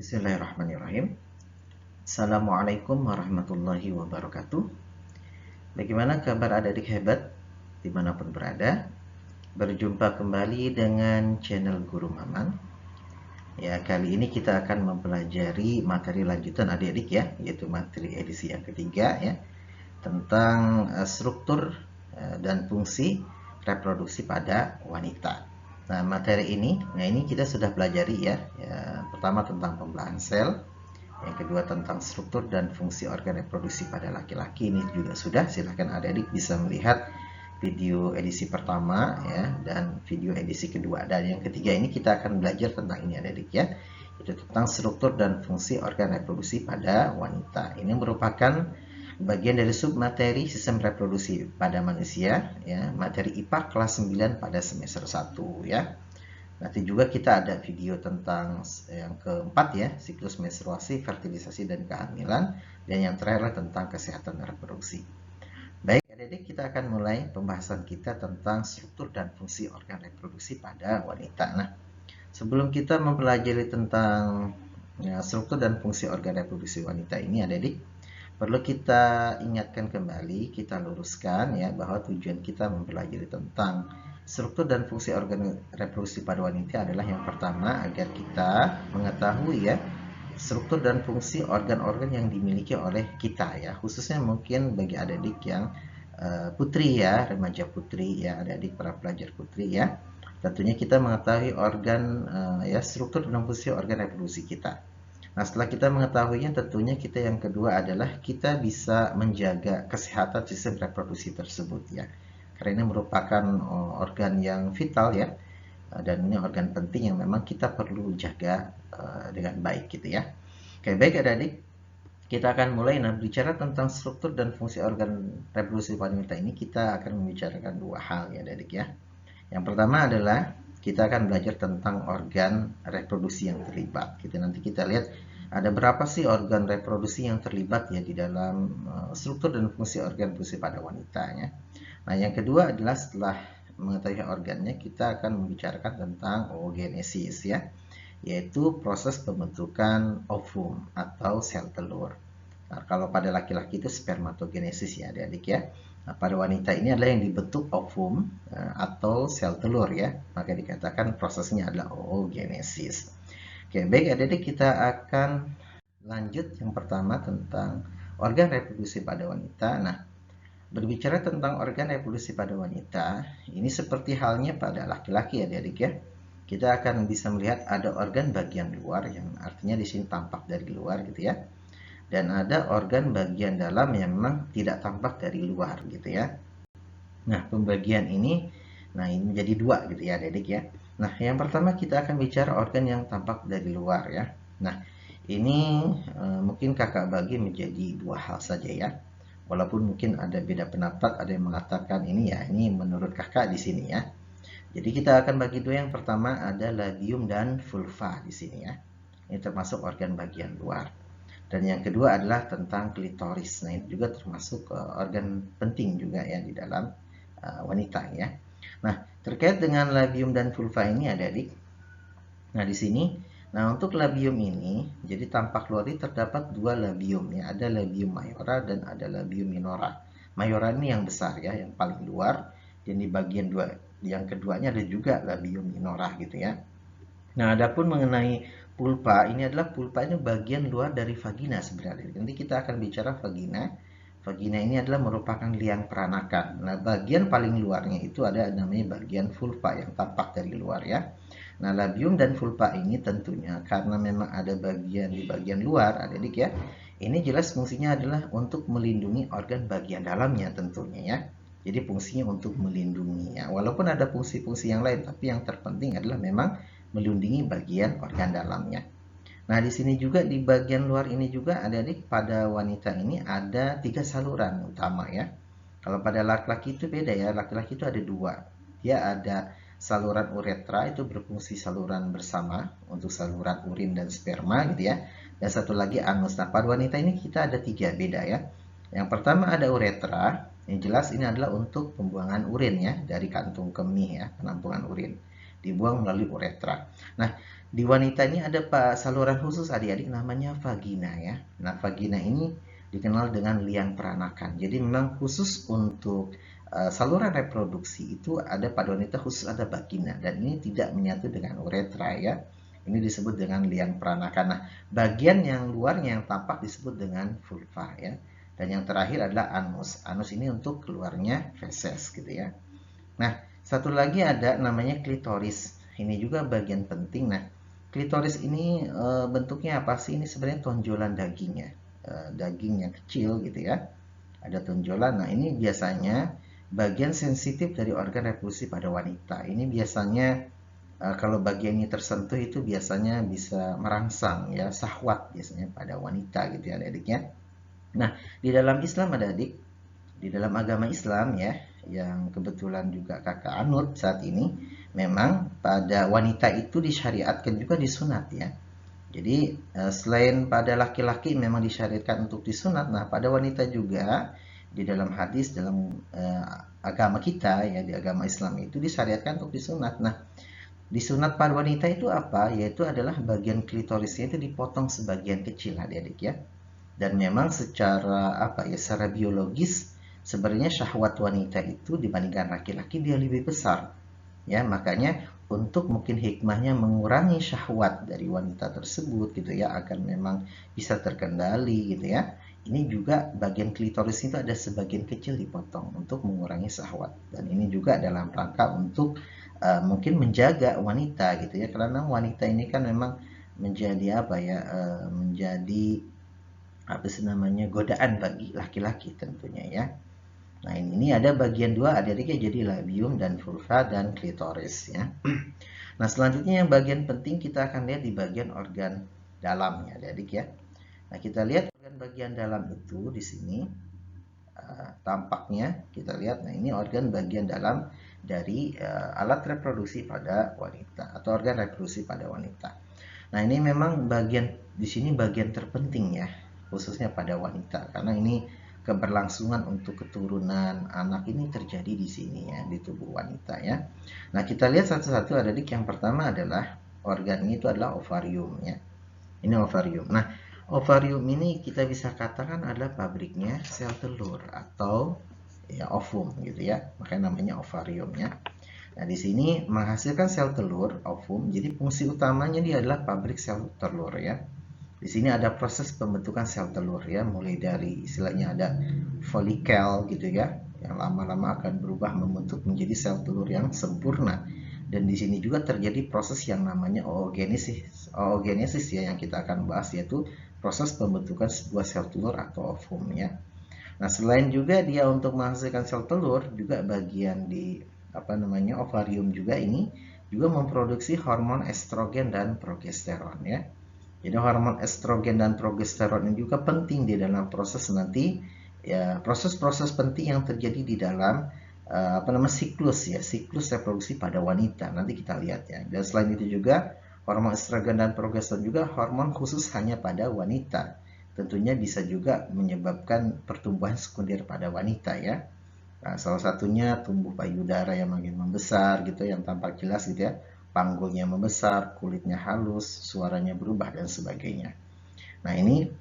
Bismillahirrahmanirrahim. Assalamualaikum warahmatullahi wabarakatuh. Bagaimana kabar adik-adik hebat dimanapun berada? Berjumpa kembali dengan channel Guru Maman. Ya, kali ini kita akan mempelajari materi lanjutan adik-adik ya, yaitu materi edisi yang ketiga ya, tentang struktur dan fungsi reproduksi pada wanita. Nah, materi ini, kita sudah pelajari ya, pertama tentang pembelahan sel, yang kedua tentang struktur dan fungsi organ reproduksi pada laki-laki. Ini juga sudah, silahkan adik-adik bisa melihat video edisi pertama ya, dan video edisi kedua. Dan yang ketiga ini kita akan belajar tentang ini adik-adik ya, itu tentang struktur dan fungsi organ reproduksi pada wanita. Ini merupakan bagian dari submateri sistem reproduksi pada manusia ya, materi IPA kelas 9 pada semester 1 ya. Nanti juga kita ada video tentang yang keempat ya, siklus menstruasi, fertilisasi dan kehamilan, dan yang terakhir tentang kesehatan reproduksi. Baik, adik-adik, kita akan mulai pembahasan kita tentang struktur dan fungsi organ reproduksi pada wanita. Nah, sebelum kita mempelajari tentang struktur dan fungsi organ reproduksi wanita ini, adik-adik, perlu kita ingatkan kembali, kita luruskan ya, bahwa tujuan kita mempelajari tentang struktur dan fungsi organ reproduksi pada wanita adalah yang pertama, agar kita mengetahui ya struktur dan fungsi organ-organ yang dimiliki oleh kita ya, khususnya mungkin bagi adik-adik yang putri ya, remaja putri ya, adik-adik para pelajar putri ya. Tentunya kita mengetahui organ ya, struktur dan fungsi organ reproduksi kita. Nah, setelah kita mengetahuinya, tentunya kita yang kedua adalah kita bisa menjaga kesehatan sistem reproduksi tersebut ya. Karena ini merupakan organ yang vital ya, dan ini organ penting yang memang kita perlu jaga dengan baik gitu ya. Oke, baik adik-adik, kita akan mulai. Nah, bicara tentang struktur dan fungsi organ reproduksi pada wanita ini, kita akan membicarakan dua hal ya adik-adik ya. Yang pertama adalah kita akan belajar tentang organ reproduksi yang terlibat. Nanti kita lihat ada berapa sih organ reproduksi yang terlibat ya di dalam struktur dan fungsi organ reproduksi pada wanita ya. Nah, yang kedua adalah setelah mengetahui organnya, kita akan membicarakan tentang oogenesis ya, yaitu proses pembentukan ovum atau sel telur. Nah, kalau pada laki-laki itu spermatogenesis ya adik-adik ya. Nah, pada wanita ini adalah yang dibentuk ovum atau sel telur ya, maka dikatakan prosesnya adalah oogenesis. Oke, baik adik-adik, kita akan lanjut yang pertama tentang organ reproduksi pada wanita. Nah, berbicara tentang organ reproduksi pada wanita, ini seperti halnya pada laki-laki adik-adik ya. Kita akan bisa melihat ada organ bagian luar yang artinya di sini tampak dari luar gitu ya. Dan ada organ bagian dalam yang memang tidak tampak dari luar gitu ya. Nah, pembagian ini menjadi dua gitu ya adik-adik ya. Nah, yang pertama kita akan bicara organ yang tampak dari luar ya. Nah, ini mungkin kakak bagi menjadi dua hal saja ya. Walaupun mungkin ada beda pendapat, ada yang mengatakan ini menurut kakak di sini ya. Jadi kita akan bagi dua. Yang pertama ada labium dan vulva di sini ya. Ini termasuk organ bagian luar. Dan yang kedua adalah tentang klitoris. Nah, ini juga termasuk organ penting juga ya di dalam wanita ya. Nah, terkait dengan labium dan vulva ini adik-adik. Nah, di sini untuk labium ini, jadi tampak luar ini terdapat dua labium ya. Ada labium mayora dan ada labium minora. Mayora ini yang besar ya, yang paling luar. Dan di bagian yang keduanya ada juga labium minora gitu ya. Nah, adapun mengenai pulpa, ini adalah pulpa ini bagian luar dari vagina sebenarnya. Nanti kita akan bicara vagina. Vagina ini adalah merupakan liang peranakan. Nah, bagian paling luarnya itu ada namanya bagian vulva yang tampak dari luar ya. Nah, labium dan vulva ini tentunya karena memang ada bagian di bagian luar, adik-adik ya. Ini jelas fungsinya adalah untuk melindungi organ bagian dalamnya tentunya ya. Jadi fungsinya untuk melindungi ya. Walaupun ada fungsi-fungsi yang lain, tapi yang terpenting adalah memang melindungi bagian organ dalamnya. Nah, di sini juga di bagian luar ini juga adik-adik pada wanita ini ada 3 saluran utama ya. Kalau pada laki-laki itu beda ya, laki-laki itu ada 2. Dia ada saluran uretra, itu berfungsi saluran bersama untuk saluran urin dan sperma gitu ya. Dan satu lagi anus. Nah, pada wanita ini kita ada 3 beda ya. Yang pertama ada uretra, yang jelas ini adalah untuk pembuangan urin ya, dari kantung kemih ya, penampungan urin. Dibuang melalui uretra. Nah, Di wanita ini ada saluran khusus adik-adik namanya vagina ya. Nah, vagina ini dikenal dengan liang peranakan. Jadi memang khusus untuk saluran reproduksi itu ada pada wanita khusus ada vagina dan ini tidak menyatu dengan uretra ya. Ini disebut dengan liang peranakan. Nah, bagian yang luarnya yang tampak disebut dengan vulva ya. Dan yang terakhir adalah anus. Anus ini untuk keluarnya feses gitu ya. Nah, satu lagi ada namanya klitoris. Ini juga bagian penting. Nah, klitoris ini bentuknya apa sih? Ini sebenarnya tonjolan dagingnya. Daging yang kecil gitu ya. Ada tonjolan. Nah, ini biasanya bagian sensitif dari organ reproduksi pada wanita. Ini biasanya kalau bagian ini tersentuh itu biasanya bisa merangsang ya, syahwat biasanya pada wanita gitu ya adik-adik ya. Nah, di dalam Islam adik-adik, di dalam agama Islam ya, yang kebetulan juga kakak anut saat ini, memang pada wanita itu disyariatkan juga disunat ya. Jadi selain pada laki-laki memang disyariatkan untuk disunat, nah pada wanita juga di dalam hadis dalam agama kita ya, di agama Islam itu disyariatkan untuk disunat. Nah, disunat pada wanita itu apa? Yaitu adalah bagian klitorisnya itu dipotong sebagian kecil adik-adik ya. Dan memang secara apa ya, secara biologis sebenarnya syahwat wanita itu dibandingkan laki-laki dia lebih besar. Ya, makanya untuk mungkin hikmahnya mengurangi syahwat dari wanita tersebut gitu ya agar memang bisa terkendali gitu ya. Ini juga bagian klitoris itu ada sebagian kecil dipotong untuk mengurangi syahwat dan ini juga dalam rangka untuk mungkin menjaga wanita gitu ya karena wanita ini kan memang menjadi apa ya menjadi apa sih namanya godaan bagi laki-laki tentunya ya. Nah ini ada bagian dua adik-adiknya jadi labium dan vulva dan klitoris ya. Nah selanjutnya yang bagian penting kita akan lihat di bagian organ dalam ya adik-adik ya. Nah kita lihat organ bagian dalam itu di sini tampaknya kita lihat. Nah ini organ bagian dalam dari alat reproduksi pada wanita atau organ reproduksi pada wanita. Nah, ini memang bagian di sini bagian terpenting ya, khususnya pada wanita karena ini keberlangsungan untuk keturunan anak ini terjadi di sini ya, di tubuh wanita ya. Nah, kita lihat satu-satu adik. Yang pertama adalah organ ini itu adalah ovarium ya. Ini ovarium. Nah, ovarium ini kita bisa katakan adalah pabriknya sel telur atau ya ovum gitu ya. Makanya namanya ovarium ya. Nah, di sini menghasilkan sel telur, ovum. Jadi fungsi utamanya dia adalah pabrik sel telur ya. Di sini ada proses pembentukan sel telur ya, mulai dari istilahnya ada folikel gitu ya, yang lama-lama akan berubah membentuk menjadi sel telur yang sempurna. Dan di sini juga terjadi proses yang namanya oogenesis ya, yang kita akan bahas yaitu proses pembentukan sebuah sel telur atau ovum ya. Nah, selain juga dia untuk menghasilkan sel telur, juga bagian di apa namanya ovarium juga ini juga memproduksi hormon estrogen dan progesteron ya. Jadi hormon estrogen dan progesteron ini juga penting di dalam proses nanti ya, proses-proses penting yang terjadi di dalam apa namanya siklus reproduksi pada wanita. Nanti kita lihat ya. Dan selain itu juga hormon estrogen dan progesteron juga hormon khusus hanya pada wanita. Tentunya bisa juga menyebabkan pertumbuhan sekunder pada wanita ya. Nah, salah satunya tumbuh payudara yang makin membesar gitu, yang tampak jelas gitu ya. Panggulnya membesar, kulitnya halus, suaranya berubah dan sebagainya. Nah, ini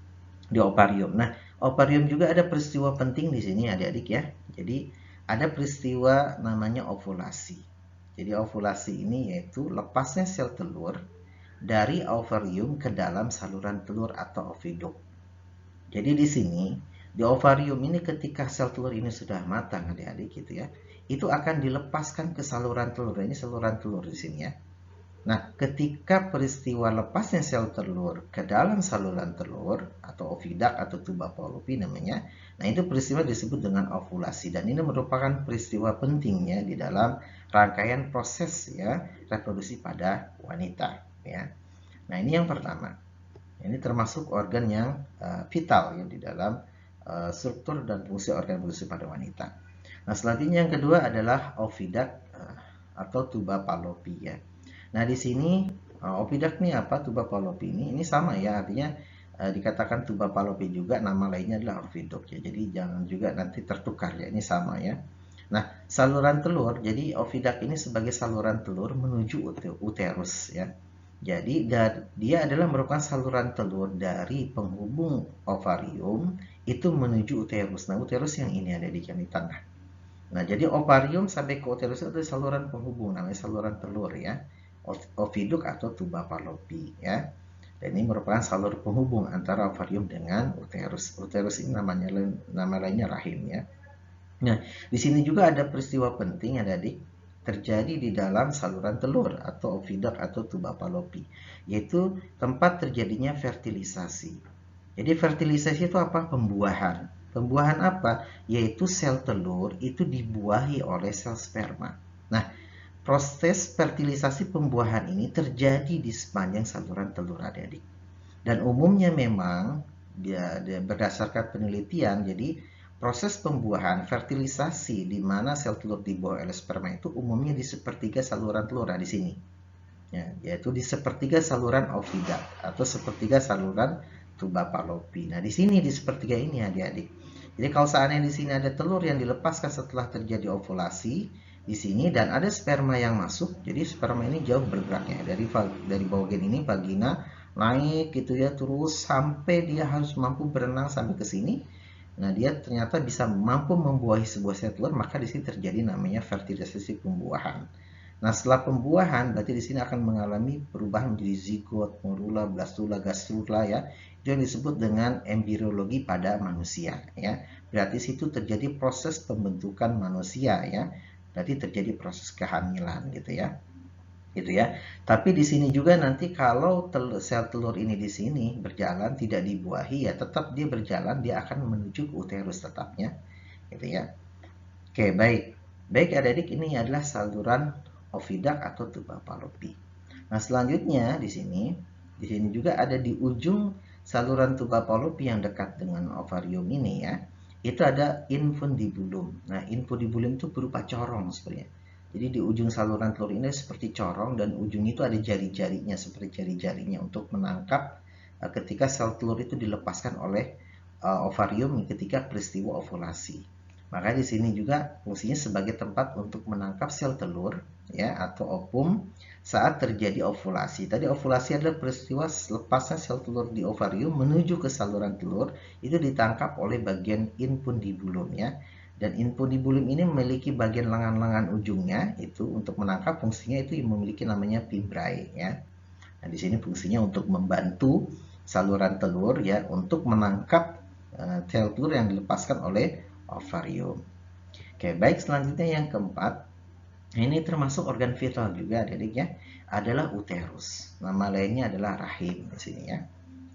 di ovarium. Nah, ovarium juga ada peristiwa penting di sini adik-adik ya. Jadi, ada peristiwa namanya ovulasi. Jadi, ovulasi ini yaitu lepasnya sel telur dari ovarium ke dalam saluran telur atau oviduk. Jadi di sini di ovarium ini ketika sel telur ini sudah matang adik-adik gitu ya, itu akan dilepaskan ke saluran telur. Ini saluran telur di sini ya. Nah, ketika peristiwa lepasnya sel telur ke dalam saluran telur atau ovidak atau tuba Fallopi namanya, nah itu peristiwa disebut dengan ovulasi dan ini merupakan peristiwa pentingnya di dalam rangkaian proses ya reproduksi pada wanita ya. Nah, ini yang pertama. Ini termasuk organ yang vital ya di dalam struktur dan fungsi organ reproduksi pada wanita. Nah, selanjutnya yang kedua adalah ovidak atau tuba Fallopi ya. Nah, di sini ovidak ini apa? Tuba Fallopi ini sama ya, artinya dikatakan tuba Fallopi juga, nama lainnya adalah oviduk ya. Jadi jangan juga nanti tertukar ya, ini sama ya. Nah, saluran telur, jadi ovidak ini sebagai saluran telur menuju uterus ya. Jadi dia adalah merupakan saluran telur dari penghubung ovarium itu menuju uterus. Nah, uterus yang ini ada di tengah. Nah, jadi ovarium sampai ke uterus itu ada saluran penghubung, namanya saluran telur ya, oviduk atau tuba Fallopi ya. Dan ini merupakan salur penghubung antara ovarium dengan uterus. Uterus ini nama lainnya rahim ya. Nah, di sini juga ada peristiwa penting adik-adik terjadi di dalam saluran telur atau oviduct atau tuba Fallopi, yaitu tempat terjadinya fertilisasi. Jadi fertilisasi itu apa? Pembuahan. Pembuahan apa? Yaitu sel telur itu dibuahi oleh sel sperma. Nah, proses fertilisasi pembuahan ini terjadi di sepanjang saluran telur adik-adik. Dan umumnya memang berdasarkan penelitian, jadi proses pembuahan fertilisasi di mana sel telur dibuah oleh sperma itu umumnya di sepertiga saluran telur di sini. Ya, yaitu di sepertiga saluran oviduct atau sepertiga saluran tuba Fallopi. Nah, di sini di sepertiga ini adik-adik. Jadi kalau seandainya di sini ada telur yang dilepaskan setelah terjadi ovulasi di sini dan ada sperma yang masuk, jadi sperma ini jauh bergeraknya dari bagian ini vagina naik gitu ya terus sampai dia harus mampu berenang sampai ke sini. Nah, dia ternyata bisa mampu membuahi sebuah sel telur, maka di sini terjadi namanya fertilisasi pembuahan. Nah, setelah pembuahan berarti di sini akan mengalami perubahan menjadi zigot, morula, blastula, gastrula ya. Itu yang disebut dengan embriologi pada manusia ya. Berarti situ terjadi proses pembentukan manusia ya. Berarti terjadi proses kehamilan gitu ya. Gitu ya. Tapi di sini juga nanti kalau sel telur ini di sini berjalan tidak dibuahi ya tetap dia berjalan, dia akan menuju ke uterus tetapnya gitu ya. Oke, baik. Baik adik-adik, ini adalah saluran oviduct atau tuba Fallopi. Nah, selanjutnya di sini juga ada di ujung saluran tuba Fallopi yang dekat dengan ovarium ini ya. Itu ada infundibulum. Nah, infundibulum itu berupa corong sebenarnya. Jadi di ujung saluran telur ini seperti corong dan ujung itu ada jari-jarinya seperti jari-jarinya untuk menangkap ketika sel telur itu dilepaskan oleh ovarium ketika peristiwa ovulasi. Maka di sini juga fungsinya sebagai tempat untuk menangkap sel telur ya atau ovum saat terjadi ovulasi. Tadi ovulasi adalah peristiwa lepasnya sel telur di ovarium menuju ke saluran telur itu ditangkap oleh bagian infundibulum ya. Dan infundibulum ini memiliki bagian lengan-lengan ujungnya itu untuk menangkap, fungsinya itu memiliki namanya fimbriae ya. Nah, di sini fungsinya untuk membantu saluran telur ya untuk menangkap sel telur yang dilepaskan oleh ovarium. Oke, baik, selanjutnya yang keempat, ini termasuk organ vital juga adik-adik ya, adalah uterus. Nama lainnya adalah rahim di sini ya.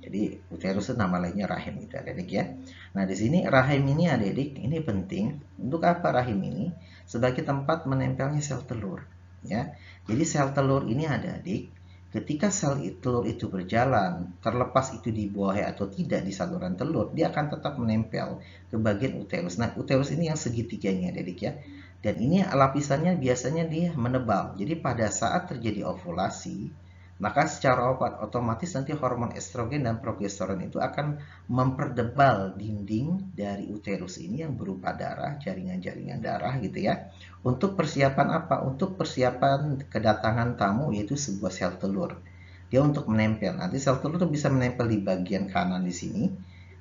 Jadi uterus itu nama lainnya rahim itu adik-adik ya. Nah, di sini rahim ini adik-adik ini penting. Untuk apa rahim ini? Sebagai tempat menempelnya sel telur ya. Jadi sel telur ini adik-adik ketika sel telur itu berjalan, terlepas itu dibuahi atau tidak di saluran telur, dia akan tetap menempel ke bagian uterus. Nah, uterus ini yang segitiganya adik-adik ya. Dan ini lapisannya biasanya dia menebal. Jadi pada saat terjadi ovulasi, maka secara otomatis nanti hormon estrogen dan progesteron itu akan memperdebal dinding dari uterus ini yang berupa darah, jaringan-jaringan darah gitu ya. Untuk persiapan apa? Untuk persiapan kedatangan tamu yaitu sebuah sel telur. Dia untuk menempel. Nanti sel telur itu bisa menempel di bagian kanan di sini,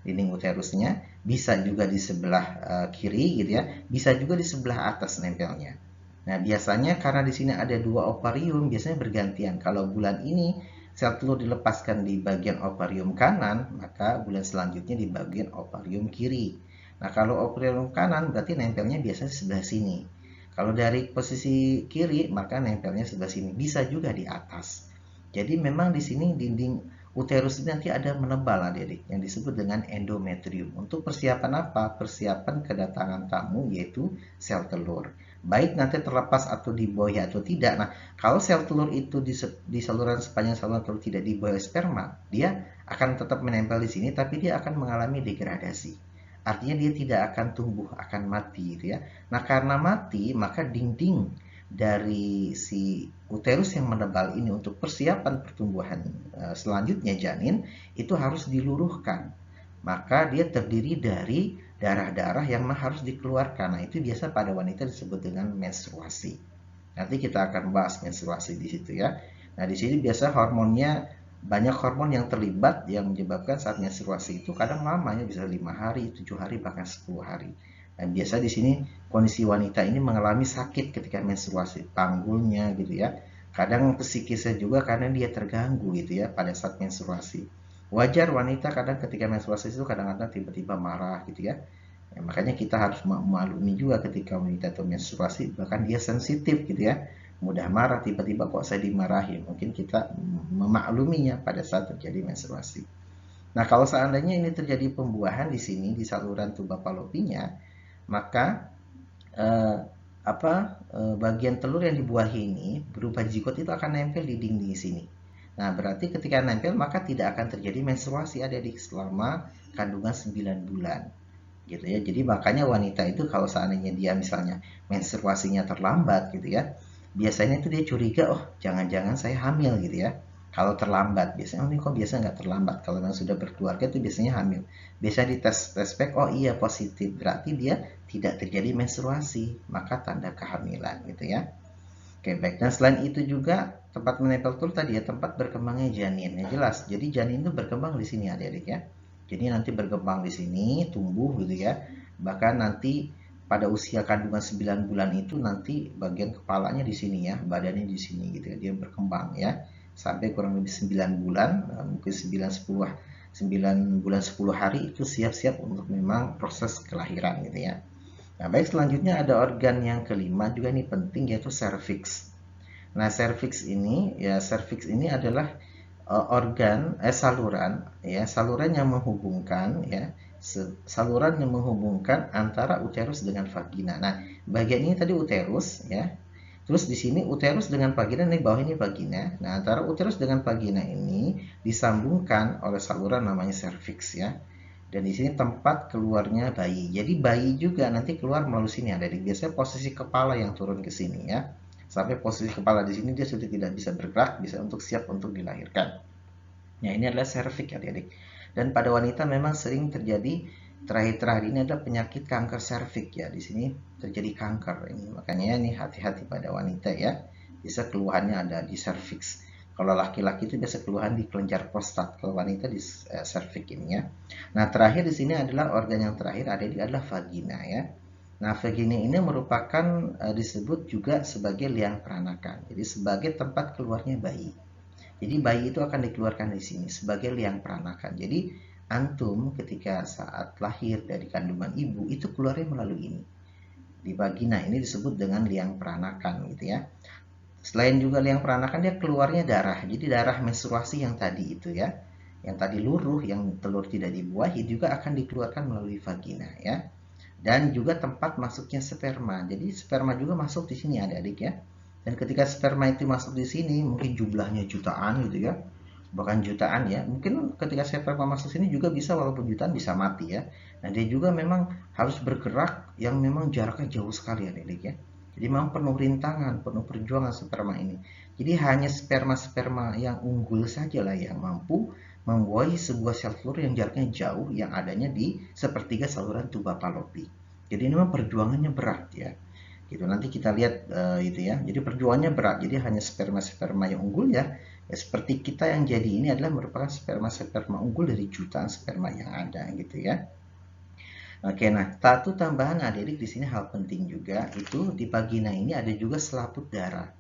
dinding uterusnya, bisa juga di sebelah kiri gitu ya, bisa juga di sebelah atas nempelnya. Nah, biasanya karena di sini ada dua ovarium, biasanya bergantian. Kalau bulan ini sel telur dilepaskan di bagian ovarium kanan, maka bulan selanjutnya di bagian ovarium kiri. Nah, kalau ovarium kanan berarti nempelnya biasanya sebelah sini. Kalau dari posisi kiri, maka nempelnya sebelah sini. Bisa juga di atas. Jadi memang di sini dinding uterus ini nanti ada menebal adik-adik yang disebut dengan endometrium. Untuk persiapan apa? Persiapan kedatangan tamu yaitu sel telur. Baik nanti terlepas atau dibuahi atau tidak. Nah, kalau sel telur itu di saluran sepanjang saluran telur tidak dibuahi sperma, dia akan tetap menempel di sini, tapi dia akan mengalami degradasi. Artinya dia tidak akan tumbuh, akan mati, gitu ya. Nah, karena mati, maka dinding dari si uterus yang menebal ini untuk persiapan pertumbuhan selanjutnya janin itu harus diluruhkan. Maka dia terdiri dari darah-darah yang harus dikeluarkan. Nah, itu biasa pada wanita disebut dengan menstruasi. Nanti kita akan bahas menstruasi di situ ya. Nah, di sini biasa hormonnya banyak hormon yang terlibat yang menyebabkan saat menstruasi itu kadang lamanya bisa 5 hari, 7 hari, bahkan 10 hari. Nah, biasa di sini kondisi wanita ini mengalami sakit ketika menstruasi, panggulnya gitu ya. Kadang psikisnya juga karena dia terganggu gitu ya pada saat menstruasi. Wajar wanita kadang ketika menstruasi itu kadang-kadang tiba-tiba marah gitu ya. Ya, makanya kita harus memaklumi juga ketika wanita itu menstruasi, bahkan dia sensitif gitu ya, mudah marah, tiba-tiba kok saya dimarahi. Mungkin kita memakluminya pada saat terjadi menstruasi. Nah, kalau seandainya ini terjadi pembuahan di sini di saluran tuba falopinya, maka eh, bagian telur yang dibuahi ini berupa zigot itu akan nempel di dinding sini. Nah, berarti ketika nempel maka tidak akan terjadi menstruasi adik-adik selama kandungan 9 bulan gitu ya. Jadi makanya wanita itu kalau seandainya dia misalnya menstruasinya terlambat gitu ya, biasanya itu dia curiga, oh jangan-jangan saya hamil gitu ya. Kalau terlambat biasanya, oh ini kok biasa nggak terlambat, kalau memang sudah berkeluarga itu biasanya hamil. Biasa di tes pack, oh iya positif, berarti dia tidak terjadi menstruasi, maka tanda kehamilan gitu ya. Oke, baik. Dan selain itu juga tempat menempel telur tadi ya, tempat berkembangnya janin. Ya jelas. Jadi janin itu berkembang di sini adik-adik ya. Jadi nanti berkembang di sini, tumbuh gitu ya. Bahkan nanti pada usia kandungan 9 bulan itu nanti bagian kepalanya di sini ya, badannya di sini gitu ya. Dia berkembang ya. Sampai kurang lebih 9 bulan, mungkin 9 bulan 10 hari itu siap-siap untuk memang proses kelahiran gitu ya. Nah, baik, selanjutnya ada organ yang kelima juga ini penting, yaitu serviks. Nah, serviks ini adalah saluran yang menghubungkan ya, saluran yang menghubungkan antara uterus dengan vagina. Nah, bagian ini tadi uterus ya. Terus di sini uterus dengan vagina, di bawah ini vagina. Nah, antara uterus dengan vagina ini disambungkan oleh saluran namanya serviks ya. Dan di sini tempat keluarnya bayi. Jadi bayi juga nanti keluar melalui sini ada. Biasanya posisi kepala yang turun ke sini ya. Sampai posisi kepala di sini dia sudah tidak bisa bergerak, bisa untuk siap untuk dilahirkan. Nah, ini adalah serviks adik-adik. Dan pada wanita memang sering terjadi terakhir-terakhir ini adalah penyakit kanker serviks ya. Di sini terjadi kanker ini. Makanya ini hati-hati pada wanita ya. Bisa keluhannya ada di serviks. Kalau laki-laki itu biasa keluhan di kelenjar prostat, kalau wanita di serviks ini ya. Nah, terakhir di sini adalah organ yang terakhir adalah vagina ya. Nah, vagina ini merupakan disebut juga sebagai liang peranakan. Jadi sebagai tempat keluarnya bayi. Jadi bayi itu akan dikeluarkan di sini sebagai liang peranakan. Jadi antum ketika saat lahir dari kandungan ibu itu keluarnya melalui ini. Di vagina ini disebut dengan liang peranakan gitu ya. Selain juga liang peranakan dia keluarnya darah. Jadi darah menstruasi yang tadi itu ya. Yang tadi luruh, yang telur tidak dibuahi juga akan dikeluarkan melalui vagina ya. Dan juga tempat masuknya sperma. Jadi sperma juga masuk di sini adik-adik ya. Dan ketika sperma itu masuk di sini, mungkin jumlahnya jutaan gitu ya, bahkan jutaan ya. Mungkin ketika sperma masuk sini juga bisa, walaupun jutaan bisa mati ya. Nah, dia juga memang harus bergerak yang memang jaraknya jauh sekali adik-adik ya. Jadi memang penuh rintangan, penuh perjuangan sperma ini. Jadi hanya sperma-sperma yang unggul sajalah yang mampu membuahi sebuah sel telur yang jaraknya jauh, yang adanya di sepertiga saluran tuba falopi. Jadi ini memang perjuangannya berat ya. Gitu. Nanti kita lihat itu ya. Jadi perjuangannya berat. Jadi hanya sperma-sperma yang unggul ya. Ya seperti kita yang jadi ini adalah merupakan sperma-sperma unggul dari jutaan sperma yang ada gitu ya. Oke, nah satu tambahan adik-adik di sini hal penting juga itu di vagina ini ada juga selaput darah.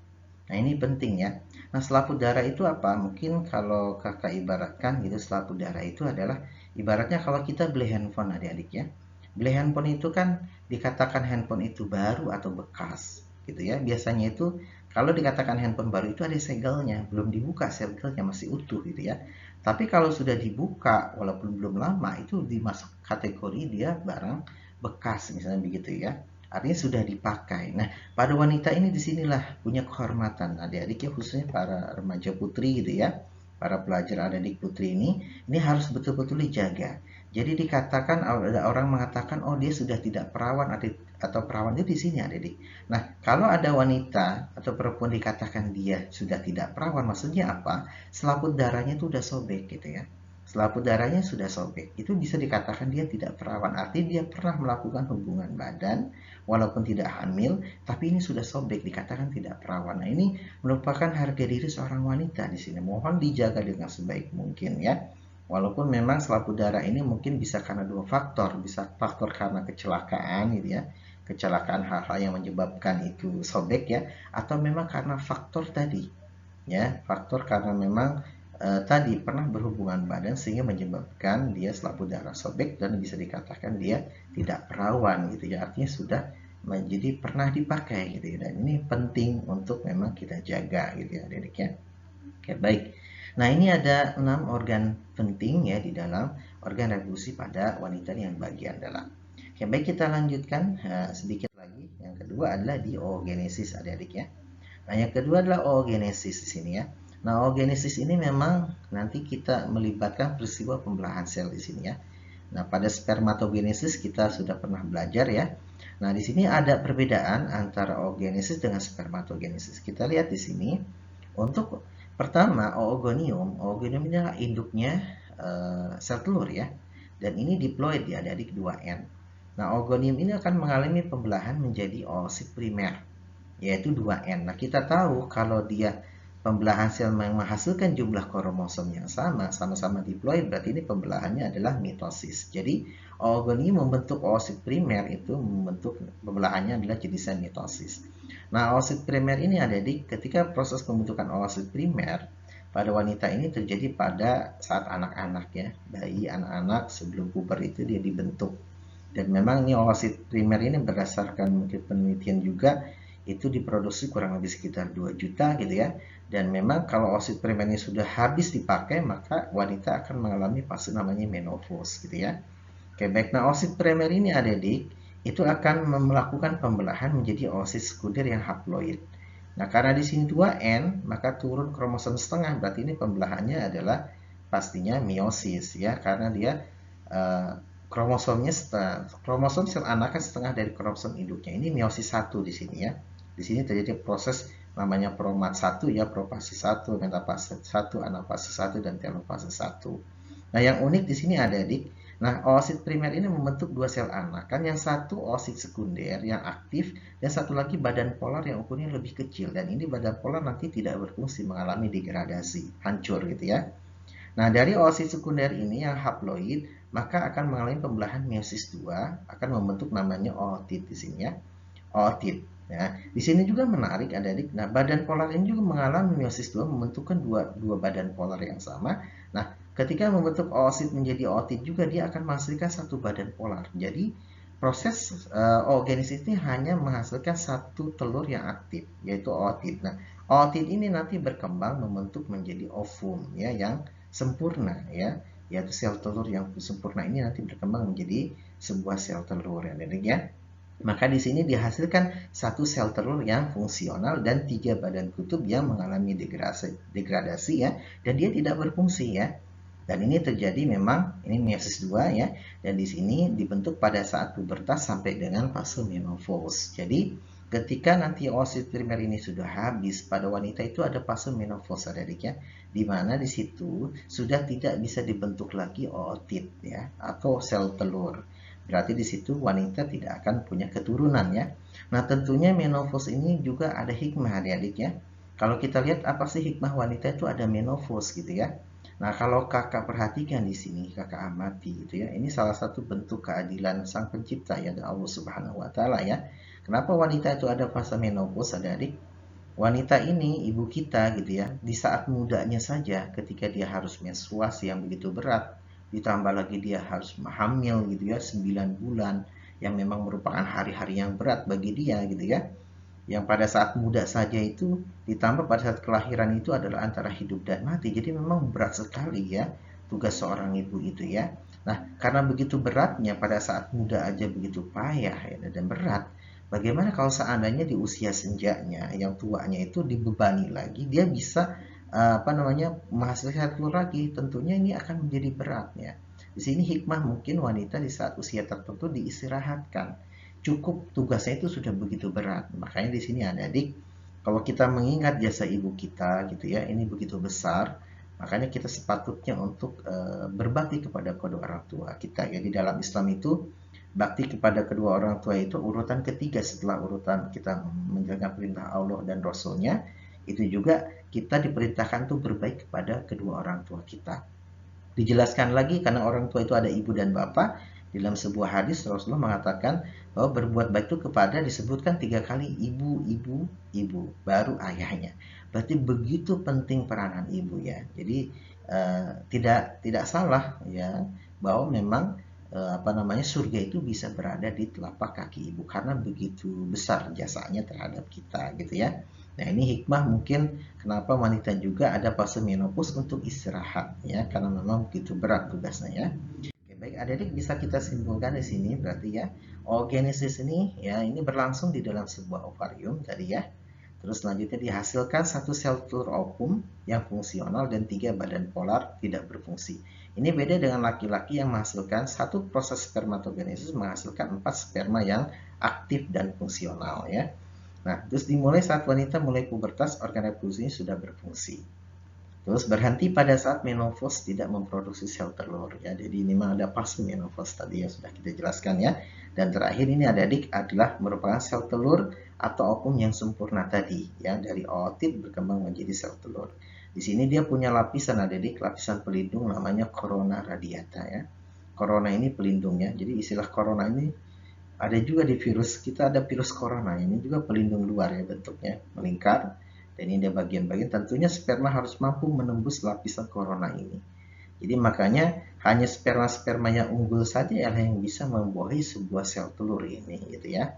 Nah ini penting ya. Nah selaput darah itu apa? Mungkin kalau kakak ibaratkan gitu, selaput darah itu adalah ibaratnya kalau kita beli handphone adik-adik ya. Beli handphone itu kan dikatakan handphone itu baru atau bekas gitu ya. Biasanya itu kalau dikatakan handphone baru itu ada segelnya, belum dibuka segelnya masih utuh gitu ya. Tapi kalau sudah dibuka walaupun belum lama itu dimasuk kategori dia barang bekas misalnya begitu ya. Artinya sudah dipakai. Nah, pada wanita ini disinilah punya kehormatan adik-adik ya, khususnya para remaja putri gitu ya. Para pelajar adik putri ini harus betul-betul dijaga. Jadi dikatakan ada orang mengatakan oh dia sudah tidak perawan atau perawan itu di sini adik-adik. Nah, kalau ada wanita atau perempuan dikatakan dia sudah tidak perawan, maksudnya apa? Selaput darahnya itu udah sobek gitu ya. selaput darahnya sudah sobek, itu bisa dikatakan dia tidak perawan. Artinya dia pernah melakukan hubungan badan, walaupun tidak hamil, tapi ini sudah sobek, dikatakan tidak perawan. Nah, ini merupakan harga diri seorang wanita di sini. Mohon dijaga dengan sebaik mungkin ya. Walaupun memang selaput darah ini mungkin bisa karena dua faktor, bisa faktor karena kecelakaan gitu ya, kecelakaan hal-hal yang menyebabkan itu sobek ya, atau memang karena faktor tadi ya, faktor karena memang tadi pernah berhubungan badan sehingga menyebabkan dia selaput darah sobek dan bisa dikatakan dia tidak perawan gitu ya, artinya sudah menjadi pernah dipakai gitu ya, dan ini penting untuk memang kita jaga gitu ya adik ya. Oke, baik. Nah, ini ada 6 organ penting ya di dalam organ reproduksi pada wanita yang bagian dalam. Oke, baik, kita lanjutkan sedikit lagi. Yang kedua adalah di oogenesis adik-adik ya. Nah, yang kedua adalah oogenesis di sini ya. Nah, oogenesis ini memang nanti kita melibatkan peristiwa pembelahan sel di sini ya. Nah, pada spermatogenesis kita sudah pernah belajar ya. Nah, di sini ada perbedaan antara oogenesis dengan spermatogenesis. Kita lihat di sini. Untuk pertama, oogonium. Oogonium ini adalah induknya sel telur ya. Dan ini diploid ya, adik 2N. Nah, oogonium ini akan mengalami pembelahan menjadi oosit primer, yaitu 2N. Nah, kita tahu kalau dia pembelahan sel yang menghasilkan jumlah kromosom yang sama-sama diploid, berarti ini pembelahannya adalah mitosis. Jadi, oogonium membentuk oosit primer itu membentuk pembelahannya adalah jenisnya mitosis. Nah, oosit primer ini adik, ketika proses pembentukan oosit primer pada wanita ini terjadi pada saat anak-anak ya, bayi anak-anak sebelum puber itu dia dibentuk. Dan memang ini oosit primer ini berdasarkan mungkin penelitian juga itu diproduksi kurang lebih sekitar 2 juta gitu ya. Dan memang kalau oosit primer ini sudah habis dipakai, maka wanita akan mengalami fase namanya menopause gitu ya. Oke, baik. Nah, oosit primer ini adik, itu akan melakukan pembelahan menjadi oosit sekunder yang haploid. Nah, karena di sini 2N, maka turun kromosom setengah, berarti ini pembelahannya adalah pastinya meiosis ya, karena dia kromosomnya setengah, kromosom sel anak kan setengah dari kromosom induknya. Ini meiosis 1 di sini ya. Di sini terjadi proses namanya promat 1 ya, profase 1, metafase 1, anafase 1 dan telofase 1. Nah, yang unik di sini ada adik. Nah, oosit primer ini membentuk dua sel anak. Kan yang satu oosit sekunder yang aktif dan satu lagi badan polar yang ukurannya lebih kecil. Dan ini badan polar nanti tidak berfungsi, mengalami degradasi, hancur gitu ya. Nah, dari oosit sekunder ini yang haploid, maka akan mengalami pembelahan meiosis 2, akan membentuk namanya ootit di sini ya. Ootit. Ya, di sini juga menarik adik. Nah, badan polar ini juga mengalami meiosis 2, membentukkan dua badan polar yang sama. Nah, ketika membentuk oosit menjadi ootit juga dia akan menghasilkan satu badan polar. Jadi, proses oogenesis ini hanya menghasilkan satu telur yang aktif, yaitu ootit. Nah, ootit ini nanti berkembang membentuk menjadi ovum ya, yang sempurna ya, yaitu sel telur yang sempurna ini nanti berkembang menjadi sebuah sel telur ya, adik ya. Maka di sini dihasilkan satu sel telur yang fungsional dan 3 badan kutub yang mengalami degradasi ya, dan dia tidak berfungsi ya. Dan ini terjadi memang ini meiosis 2 ya, dan di sini dibentuk pada saat pubertas sampai dengan fase menopause. Jadi ketika nanti oosit primer ini sudah habis, pada wanita itu ada fase menopause adik ya, di mana di situ sudah tidak bisa dibentuk lagi ootit ya atau sel telur. Berarti di situ wanita tidak akan punya keturunan ya. Nah, tentunya menopause ini juga ada hikmah adik-adik ya. Kalau kita lihat apa sih hikmah wanita itu ada menopause gitu ya. Nah, kalau kakak perhatikan di sini, kakak amati gitu ya. Ini salah satu bentuk keadilan Sang Pencipta ya, dari Allah Subhanahu wa taala ya. Kenapa wanita itu ada fase menopause adik-adik? Wanita ini, ibu kita gitu ya, di saat mudanya saja ketika dia harus menstruasi yang begitu berat, ditambah lagi dia harus hamil gitu ya 9 bulan, yang memang merupakan hari-hari yang berat bagi dia gitu ya, yang pada saat muda saja itu ditambah pada saat kelahiran itu adalah antara hidup dan mati. Jadi memang berat sekali ya tugas seorang ibu itu ya. Nah, karena begitu beratnya pada saat muda aja begitu payah ya, dan berat, bagaimana kalau seandainya di usia senjanya yang tuanya itu dibebani lagi, dia bisa menghasilkan telur lagi, tentunya ini akan menjadi berat ya. Di sini hikmah mungkin wanita di saat usia tertentu diistirahatkan. Cukup tugasnya itu sudah begitu berat. Makanya di sini adik, kalau kita mengingat jasa ibu kita gitu ya, ini begitu besar. Makanya kita sepatutnya untuk berbakti kepada kedua orang tua kita. Jadi dalam Islam itu bakti kepada kedua orang tua itu urutan ketiga setelah urutan kita menjalankan perintah Allah dan Rasulnya. Itu juga kita diperintahkan tuh berbaik kepada kedua orang tua kita. Dijelaskan lagi karena orang tua itu ada ibu dan bapak. Dalam sebuah hadis Rasulullah mengatakan bahwa berbuat baik itu kepada disebutkan 3 kali ibu, ibu, ibu, baru ayahnya. Berarti begitu penting peranan ibu ya. Jadi tidak salah ya bahwa memang surga itu bisa berada di telapak kaki ibu karena begitu besar jasanya terhadap kita gitu ya. Nah, ini hikmah mungkin kenapa wanita juga ada fase menopause untuk istirahat ya, karena memang begitu berat tugasnya ya. Oke, baik adik-adik bisa kita simpulkan di sini berarti ya, oogenesis ini ya ini berlangsung di dalam sebuah ovarium tadi ya. Terus selanjutnya dihasilkan satu sel telur ovum yang fungsional dan 3 badan polar tidak berfungsi. Ini beda dengan laki-laki yang menghasilkan satu proses spermatogenesis menghasilkan 4 sperma yang aktif dan fungsional ya. Nah, terus dimulai saat wanita mulai pubertas, organ reproduksinya sudah berfungsi. Terus berhenti pada saat menopause tidak memproduksi sel telur ya. Jadi ini memang ada fase menopause tadi yang sudah kita jelaskan ya. Dan terakhir ini adik-adik adalah merupakan sel telur atau ovum yang sempurna tadi ya, dari ootit berkembang menjadi sel telur. Di sini dia punya lapisan adik-adik, lapisan pelindung namanya corona radiata ya. Corona ini pelindungnya. Jadi istilah corona ini ada juga di virus, kita ada virus corona, ini juga pelindung luar ya bentuknya, melingkar. Dan ini ada bagian-bagian, tentunya sperma harus mampu menembus lapisan corona ini. Jadi makanya hanya sperma-sperma yang unggul saja yang bisa membuahi sebuah sel telur ini gitu ya.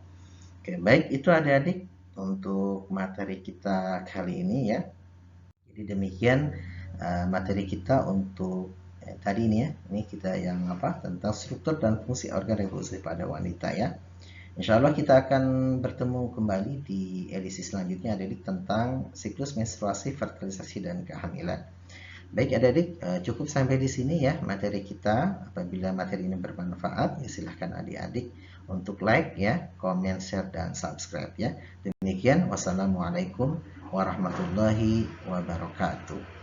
Oke, baik itu adik-adik untuk materi kita kali ini ya. Jadi demikian materi kita untuk tadi ini ya, ini kita yang tentang struktur dan fungsi organ reproduksi pada wanita ya. Insya Allah kita akan bertemu kembali di edisi selanjutnya adik-adik tentang siklus menstruasi, fertilisasi dan kehamilan. Baik adik-adik, cukup sampai di sini ya materi kita. Apabila materi ini bermanfaat, ya silahkan adik-adik untuk like ya, komen, share dan subscribe ya. Demikian, wassalamualaikum warahmatullahi wabarakatuh.